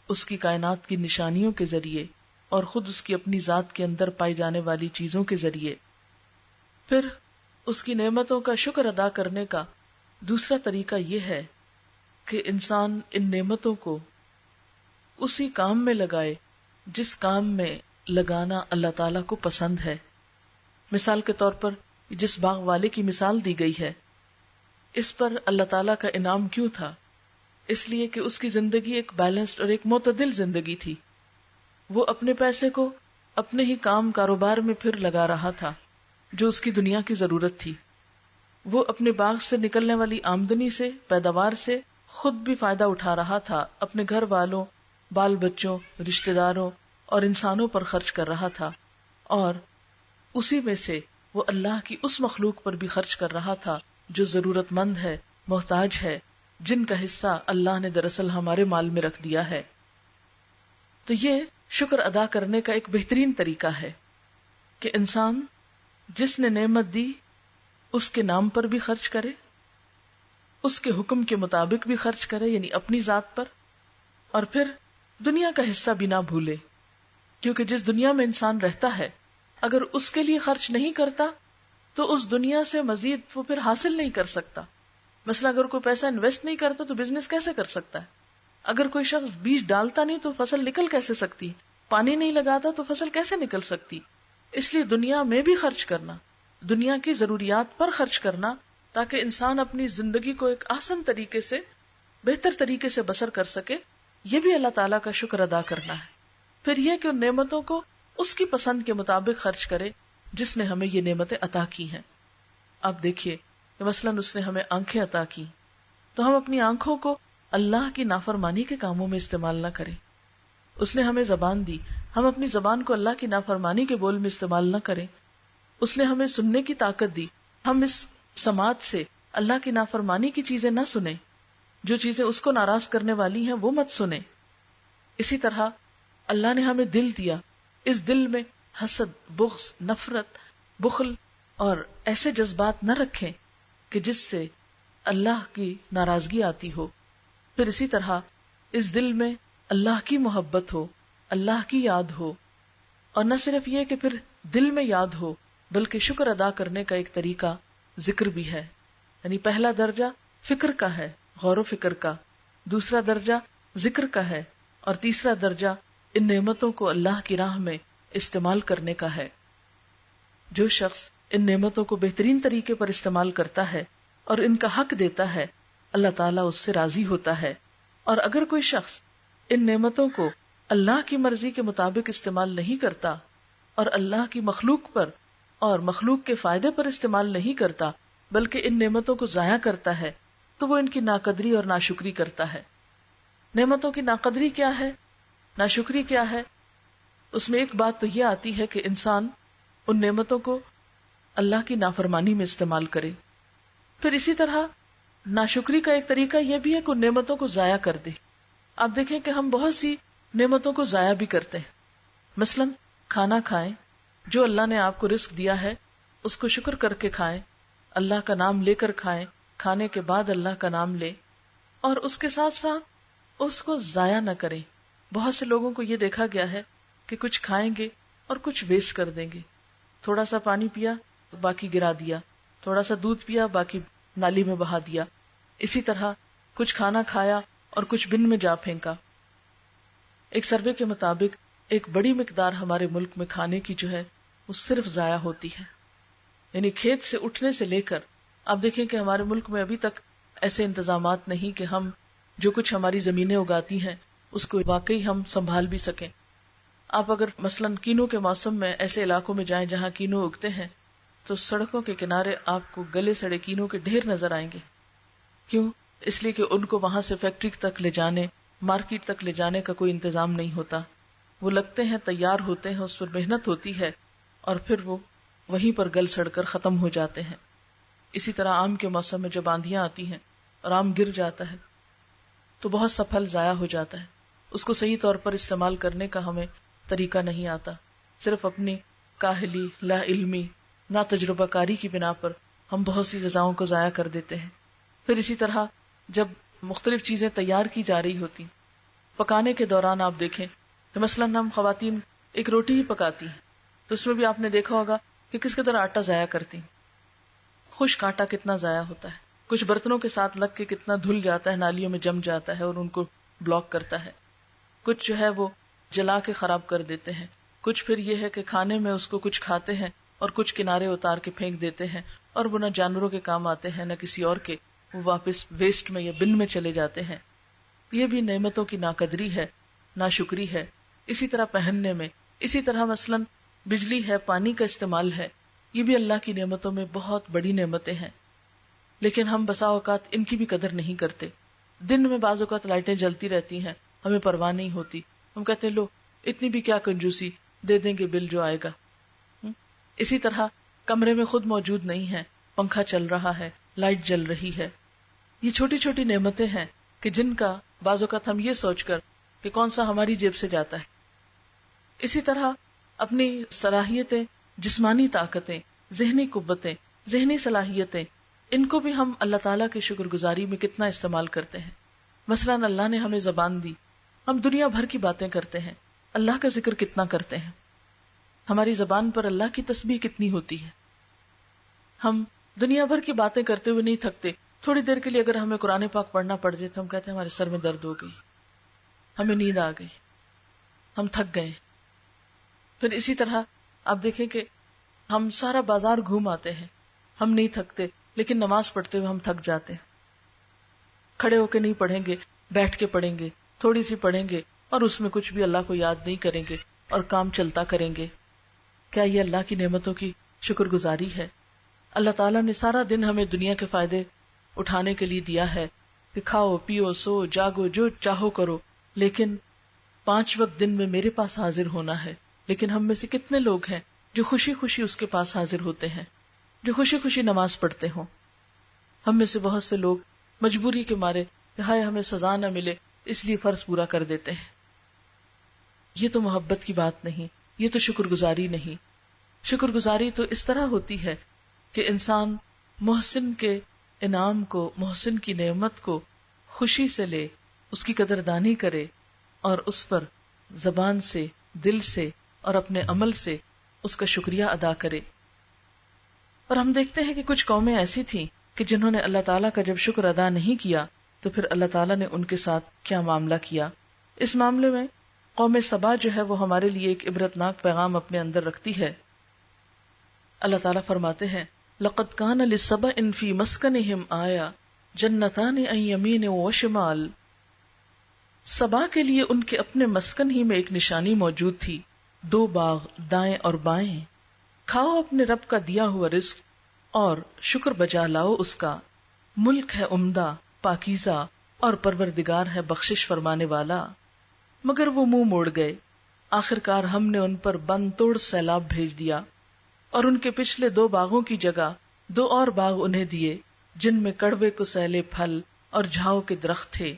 اس کی کائنات کی نشانیوں کے ذریعے، اور خود اس کی اپنی ذات کے اندر پائی جانے والی چیزوں کے ذریعے. پھر اس کی نعمتوں کا شکر ادا کرنے کا دوسرا طریقہ یہ ہے کہ انسان ان نعمتوں کو اسی کام میں لگائے جس کام میں لگانا اللہ تعالیٰ کو پسند ہے. مثال کے طور پر جس باغ والے کی مثال دی گئی ہے، اس پر اللہ تعالیٰ کا انعام کیوں تھا؟ اس لیے کہ اس کی زندگی ایک بیلنسڈ اور ایک معتدل زندگی تھی. وہ اپنے پیسے کو اپنے ہی کام کاروبار میں پھر لگا رہا تھا جو اس کی دنیا کی ضرورت تھی. وہ اپنے باغ سے نکلنے والی آمدنی سے، پیداوار سے خود بھی فائدہ اٹھا رہا تھا، اپنے گھر والوں، بال بچوں، رشتہ داروں اور انسانوں پر خرچ کر رہا تھا، اور اسی میں سے وہ اللہ کی اس مخلوق پر بھی خرچ کر رہا تھا جو ضرورت مند ہے، محتاج ہے، جن کا حصہ اللہ نے دراصل ہمارے مال میں رکھ دیا ہے۔ تو یہ شکر ادا کرنے کا ایک بہترین طریقہ ہے کہ انسان جس نے نعمت دی اس کے نام پر بھی خرچ کرے، اس کے حکم کے مطابق بھی خرچ کرے، یعنی اپنی ذات پر، اور پھر دنیا کا حصہ بھی نہ بھولے، کیونکہ جس دنیا میں انسان رہتا ہے اگر اس کے لیے خرچ نہیں کرتا تو اس دنیا سے مزید وہ پھر حاصل نہیں کر سکتا۔ مثلا اگر کوئی پیسہ انویسٹ نہیں کرتا تو بزنس کیسے کر سکتا ہے؟ اگر کوئی شخص بیج ڈالتا نہیں تو فصل نکل کیسے سکتی؟ پانی نہیں لگاتا تو فصل کیسے نکل سکتی؟ اس لیے دنیا میں بھی خرچ کرنا، دنیا کی ضروریات پر خرچ کرنا، تاکہ انسان اپنی زندگی کو ایک آسان طریقے سے، بہتر طریقے سے بسر کر سکے، یہ بھی اللہ تعالیٰ کا شکر ادا کرنا ہے۔ پھر یہ کہ ان نعمتوں کو اس کی پسند کے مطابق خرچ کرے جس نے ہمیں یہ نعمتیں عطا کی ہیں۔ اب دیکھیے کہ مثلاً اس نے ہمیں آنکھیں عطا کی، تو ہم اپنی آنکھوں کو اللہ کی نافرمانی کے کاموں میں استعمال نہ کریں۔ اس نے ہمیں زبان دی، ہم اپنی زبان کو اللہ کی نافرمانی کے بول میں استعمال نہ کریں۔ اس نے ہمیں سننے کی طاقت دی، ہم اس سماعت سے اللہ کی نافرمانی کی چیزیں نہ سنیں، جو چیزیں اس کو ناراض کرنے والی ہیں وہ مت سنیں۔ اسی طرح اللہ نے ہمیں دل دیا، اس دل میں حسد، بغض، نفرت، بخل اور ایسے جذبات نہ رکھیں کہ جس سے اللہ کی ناراضگی آتی ہو۔ پھر اسی طرح اس دل میں اللہ کی محبت ہو، اللہ کی یاد ہو، اور نہ صرف یہ کہ پھر دل میں یاد ہو بلکہ شکر ادا کرنے کا ایک طریقہ ذکر بھی ہے۔ یعنی پہلا درجہ فکر کا ہے، غور و فکر کا، دوسرا درجہ ذکر کا ہے، اور تیسرا درجہ ان نعمتوں کو اللہ کی راہ میں استعمال کرنے کا ہے۔ جو شخص ان نعمتوں کو بہترین طریقے پر استعمال کرتا ہے اور ان کا حق دیتا ہے، اللہ تعالیٰ اس سے راضی ہوتا ہے۔ اور اگر کوئی شخص ان نعمتوں کو اللہ کی مرضی کے مطابق استعمال نہیں کرتا اور اللہ کی مخلوق پر اور مخلوق کے فائدے پر استعمال نہیں کرتا بلکہ ان نعمتوں کو ضائع کرتا ہے، تو وہ ان کی ناقدری اور ناشکری کرتا ہے۔ نعمتوں کی ناقدری کیا ہے، ناشکری کیا ہے؟ اس میں ایک بات تو یہ آتی ہے کہ انسان ان نعمتوں کو اللہ کی نافرمانی میں استعمال کرے۔ پھر اسی طرح ناشکری کا ایک طریقہ یہ بھی ہے کہ ان نعمتوں کو ضائع کر دے۔ آپ دیکھیں کہ ہم بہت سی نعمتوں کو ضائع بھی کرتے ہیں۔ مثلا کھانا کھائیں، جو اللہ نے آپ کو رزق دیا ہے اس کو شکر کر کے کھائیں، اللہ کا نام لے کر کھائیں، کھانے کے بعد اللہ کا نام لیں، اور اس کے ساتھ ساتھ اس کو ضائع نہ کریں۔ بہت سے لوگوں کو یہ دیکھا گیا ہے کہ کچھ کھائیں گے اور کچھ ویسٹ کر دیں گے۔ تھوڑا سا پانی پیا باقی گرا دیا، تھوڑا سا دودھ پیا باقی نالی میں بہا دیا، اسی طرح کچھ کھانا کھایا اور کچھ بن میں جا پھینکا۔ ایک سروے کے مطابق ایک بڑی مقدار ہمارے ملک میں کھانے کی جو ہے وہ صرف ضائع ہوتی ہے، یعنی کھیت سے اٹھنے سے لے کر آپ دیکھیں کہ ہمارے ملک میں ابھی تک ایسے انتظامات نہیں کہ ہم جو کچھ ہماری زمینیں اگاتی ہیں اس کو واقعی ہم سنبھال بھی سکیں۔ آپ اگر مثلاً کینو کے موسم میں ایسے علاقوں میں جائیں جہاں کینو اگتے ہیں تو سڑکوں کے کنارے آپ کو گلے سڑے کینو کے ڈھیر نظر آئیں گے۔ کیوں؟ اس لیے کہ ان کو وہاں سے فیکٹری تک لے جانے، مارکیٹ تک لے جانے کا کوئی انتظام نہیں ہوتا۔ وہ لگتے ہیں، تیار ہوتے ہیں، اس پر محنت ہوتی ہے اور پھر وہ وہیں پر گل سڑ کر ختم ہو جاتے ہیں۔ اسی طرح آم کے موسم میں جب آندھیاں آتی ہیں اور آم گر جاتا ہے تو بہت سا پھل ضائع ہو جاتا ہے۔ اس کو صحیح طور پر استعمال کرنے کا ہمیں طریقہ نہیں آتا، صرف اپنی کاہلی، لا علمی، نا تجربہ کاری کی بنا پر ہم بہت سی غذاؤں کو ضائع کر دیتے ہیں۔ پھر اسی طرح جب مختلف چیزیں تیار کی جا رہی ہوتی، پکانے کے دوران آپ دیکھیں کہ مثلاً ہم خواتین ایک روٹی ہی پکاتی ہیں تو اس میں بھی آپ نے دیکھا ہوگا کہ کس قدر آٹا ضائع کرتی ہیں۔ خشک آٹا کتنا ضائع ہوتا ہے، کچھ برتنوں کے ساتھ لگ کے کتنا دھل جاتا ہے، نالیوں میں جم جاتا ہے اور ان کو بلاک کرتا ہے۔ کچھ جو ہے وہ جلا کے خراب کر دیتے ہیں، کچھ پھر یہ ہے کہ کھانے میں اس کو کچھ کھاتے ہیں اور کچھ کنارے اتار کے پھینک دیتے ہیں، اور وہ نہ جانوروں کے کام آتے ہیں نہ کسی اور کے، وہ واپس ویسٹ میں یا بن میں چلے جاتے ہیں۔ یہ بھی نعمتوں کی ناقدری ہے، ناشکری ہے۔ اسی طرح پہننے میں، اسی طرح مثلاً بجلی ہے، پانی کا استعمال ہے، یہ بھی اللہ کی نعمتوں میں بہت بڑی نعمتیں ہیں، لیکن ہم بسا اوقات ان کی بھی قدر نہیں کرتے۔ دن میں بعض اوقات لائٹیں جلتی رہتی ہیں، ہمیں پرواہ نہیں ہوتی، ہم کہتے ہیں لو اتنی بھی کیا کنجوسی، دے دیں گے بل جو آئے گا۔ اسی طرح کمرے میں خود موجود نہیں ہے، پنکھا چل رہا ہے، لائٹ جل رہی ہے، یہ چھوٹی چھوٹی نعمتیں ہیں کہ جن کا بعض اوقات ہم یہ سوچ کر کہ کون سا ہماری جیب سے جاتا ہے۔ اسی طرح اپنی صلاحیتیں، جسمانی طاقتیں، ذہنی قوتیں، ذہنی صلاحیتیں، ان کو بھی ہم اللہ تعالیٰ کے شکر گزاری میں کتنا استعمال کرتے ہیں۔ مثلاً اللہ نے ہمیں زبان دی، ہم دنیا بھر کی باتیں کرتے ہیں، اللہ کا ذکر کتنا کرتے ہیں، ہماری زبان پر اللہ کی تسبیح کتنی ہوتی ہے۔ ہم دنیا بھر کی باتیں کرتے ہوئے نہیں تھکتے، تھوڑی دیر کے لیے اگر ہمیں قرآن پاک پڑھنا پڑ جائے تو ہم کہتے ہیں ہمارے سر میں درد ہو گئی، ہمیں نیند آ گئی، ہم تھک گئے۔ پھر اسی طرح آپ دیکھیں کہ ہم سارا بازار گھوم آتے ہیں، ہم نہیں تھکتے، لیکن نماز پڑھتے ہوئے ہم تھک جاتے ہیں۔ کھڑے ہو کے نہیں پڑھیں گے، بیٹھ کے پڑھیں گے، تھوڑی سی پڑھیں گے اور اس میں کچھ بھی اللہ کو یاد نہیں کریں گے اور کام چلتا کریں گے۔ کیا یہ اللہ کی نعمتوں کی شکر گزاری ہے؟ اللہ تعالیٰ نے سارا دن ہمیں دنیا کے فائدے اٹھانے کے لیے دیا ہے کہ کھاؤ پیو سو جاگو جو چاہو کرو، لیکن 5 وقت دن میں میرے پاس حاضر ہونا ہے۔ لیکن ہم میں سے کتنے لوگ ہیں جو خوشی خوشی اس کے پاس حاضر ہوتے ہیں، جو خوشی خوشی نماز پڑھتے ہوں؟ ہم میں سے بہت سے لوگ مجبوری کے مارے کہ ہائے ہمیں سزا نہ ملے اس لیے فرض پورا کر دیتے ہیں۔ یہ تو محبت کی بات نہیں، یہ تو شکر گزاری نہیں۔ شکر گزاری تو اس طرح ہوتی ہے کہ انسان محسن کے انعام کو، محسن کی نعمت کو خوشی سے لے، اس کی قدردانی کرے اور اس پر زبان سے، دل سے اور اپنے عمل سے اس کا شکریہ ادا کرے۔ اور ہم دیکھتے ہیں کہ کچھ قومیں ایسی تھیں کہ جنہوں نے اللہ تعالیٰ کا جب شکر ادا نہیں کیا تو پھر اللہ تعالیٰ نے ان کے ساتھ کیا معاملہ کیا۔ اس معاملے میں قوم سبا جو ہے وہ ہمارے لیے ایک عبرتناک پیغام اپنے اندر رکھتی ہے۔ اللہ تعالیٰ فرماتے ہیں لَقَدْ كَانَ لِسَبَإٍ فِي مَسْكَنِهِمْ آيَةٌ جَنَّتَانِ عَنْ يَمِينٍ وَشِمَالٍ۔ سبا کے لیے ان کے اپنے مسکن ہی میں ایک نشانی موجود تھی، 2 باغ دائیں اور بائیں۔ کھاؤ اپنے رب کا دیا ہوا رزق اور شکر بجا لاؤ اس کا، ملک ہے عمدہ پاکیزہ اور پروردگار ہے بخشش فرمانے والا۔ مگر وہ منہ موڑ گئے، آخرکار ہم نے ان پر بند توڑ سیلاب بھیج دیا، اور ان کے پچھلے 2 باغوں کی جگہ 2 اور باغ انہیں دیے جن میں کڑوے کسیلے پھل اور جھاؤ کے درخت تھے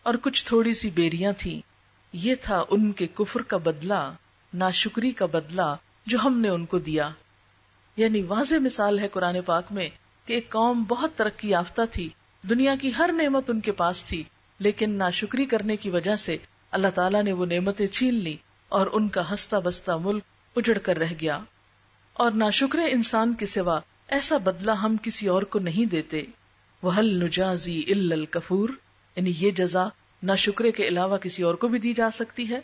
اور کچھ تھوڑی سی بیریاں تھیں۔ یہ تھا ان کے کفر کا بدلہ، ناشکری کا بدلہ جو ہم نے ان کو دیا۔ یعنی واضح مثال ہے قرآن پاک میں کہ ایک قوم بہت ترقی یافتہ تھی، دنیا کی ہر نعمت ان کے پاس تھی، لیکن ناشکری کرنے کی وجہ سے اللہ تعالیٰ نے وہ نعمتیں چھین لی اور ان کا ہنستا بستا ملک اجڑ کر رہ گیا۔ اور ناشکر انسان کے سوا ایسا بدلہ ہم کسی اور کو نہیں دیتے۔ وَهَلْ نُجَازِي إِلَّا الْكَفُورَ، یعنی یہ جزا ناشکرے کے علاوہ کسی اور کو بھی دی جا سکتی ہے۔